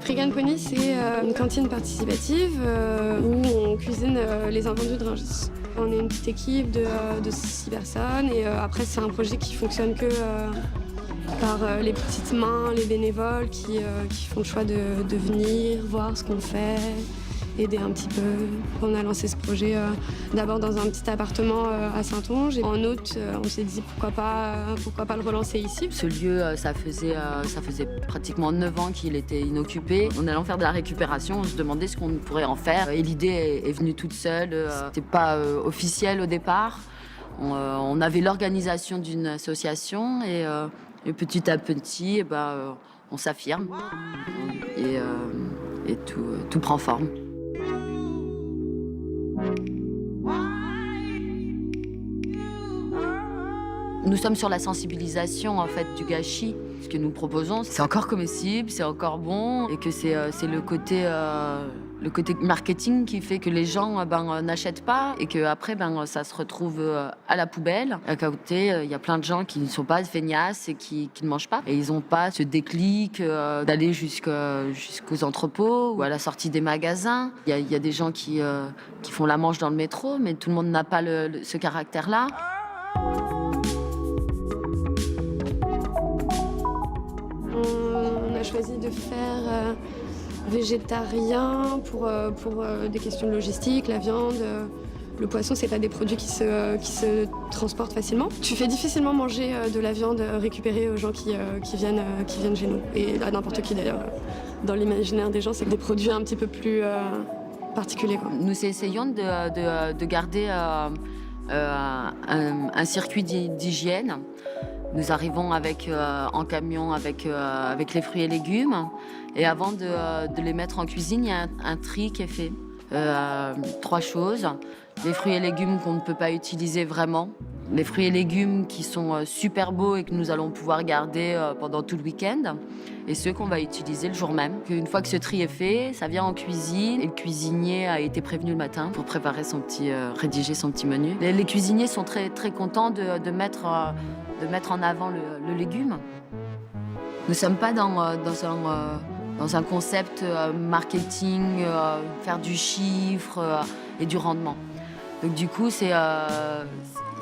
Freegan Pony, c'est une cantine participative où on cuisine les invendus de Rungis. On est une petite équipe de 6 personnes et après c'est un projet qui fonctionne que par les petites mains, les bénévoles qui font le choix de venir, voir ce qu'on fait, aider un petit peu. On a lancé ce projet d'abord dans un petit appartement à Saintonge. Et en août, on s'est dit pourquoi pas le relancer ici. Ce lieu, ça faisait pratiquement 9 ans qu'il était inoccupé. En allant faire de la récupération, on se demandait ce qu'on pourrait en faire. Et l'idée est venue toute seule. C'était pas officiel au départ. On avait l'organisation d'une association et petit à petit, on s'affirme et tout prend forme. Nous sommes sur la sensibilisation en fait du gâchis. Ce que nous proposons, c'est encore comestible, c'est encore bon, et que c'est le côté marketing qui fait que les gens n'achètent pas et que après ça se retrouve à la poubelle. À côté, il y a plein de gens qui ne sont pas feignasses et qui ne mangent pas. Et ils n'ont pas ce déclic d'aller jusqu'aux entrepôts ou à la sortie des magasins. Il y a des gens qui font la manche dans le métro, mais tout le monde n'a pas ce caractère-là. On a choisi de faire végétarien pour des questions de logistique, la viande. Le poisson, c'est pas des produits qui se transportent facilement. Tu fais difficilement manger de la viande récupérée aux gens qui viennent chez nous. Et à n'importe qui d'ailleurs. Dans l'imaginaire des gens, c'est des produits un petit peu plus particuliers, quoi. Nous essayons de garder un circuit d'hygiène. Nous arrivons en camion avec les fruits et légumes. Et avant de les mettre en cuisine, il y a un tri qui est fait. 3 choses. Les fruits et légumes qu'on ne peut pas utiliser vraiment. Les fruits et légumes qui sont super beaux et que nous allons pouvoir garder pendant tout le week-end. Et ceux qu'on va utiliser le jour même. Une fois que ce tri est fait, ça vient en cuisine. Et le cuisinier a été prévenu le matin pour préparer rédiger son petit menu. Les cuisiniers sont très, très contents de mettre en avant le légume. Nous ne sommes pas dans un concept marketing, faire du chiffre et du rendement. Donc du coup,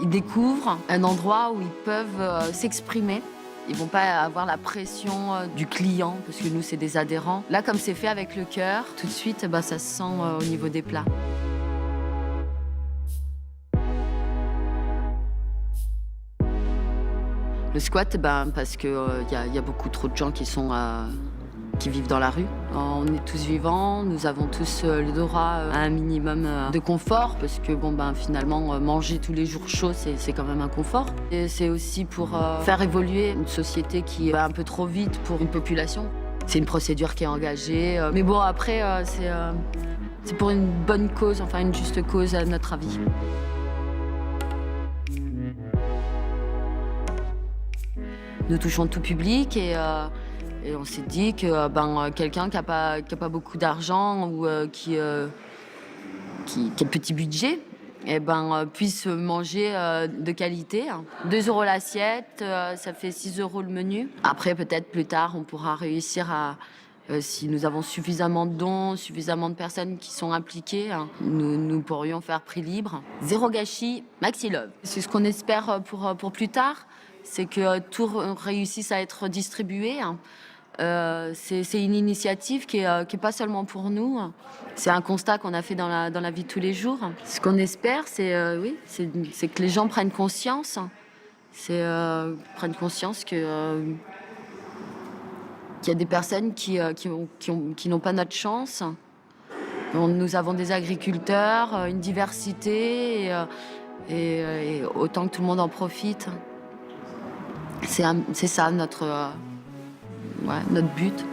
ils découvrent un endroit où ils peuvent s'exprimer. Ils ne vont pas avoir la pression du client, parce que nous, c'est des adhérents. Là, comme c'est fait avec le cœur, tout de suite, ça se sent au niveau des plats. Le squat, parce qu'il y a beaucoup trop de gens qui vivent dans la rue. On est tous vivants, nous avons tous le droit à un minimum de confort, parce que finalement, manger tous les jours chaud, c'est quand même un confort. Et c'est aussi pour faire évoluer une société qui va un peu trop vite pour une population. C'est une procédure qui est engagée. Mais bon, après, c'est pour une bonne cause, enfin une juste cause à notre avis. Nous touchons tout public et on s'est dit que quelqu'un qui n'a pas beaucoup d'argent ou qui a petit budget puisse manger de qualité. 2 € l'assiette, ça fait 6 € le menu. Après, peut-être plus tard, on pourra réussir à... si nous avons suffisamment de dons, suffisamment de personnes qui sont impliquées, nous pourrions faire prix libre. 0 gâchis, maxi love. C'est ce qu'on espère pour plus tard. C'est que tout réussisse à être distribué. C'est une initiative qui est pas seulement pour nous. C'est un constat qu'on a fait dans la vie de tous les jours. Ce qu'on espère, c'est que les gens prennent conscience. Prennent conscience qu'il y a des personnes qui n'ont pas notre chance. Nous avons des agriculteurs, une diversité, et autant que tout le monde en profite. C'est ça notre but.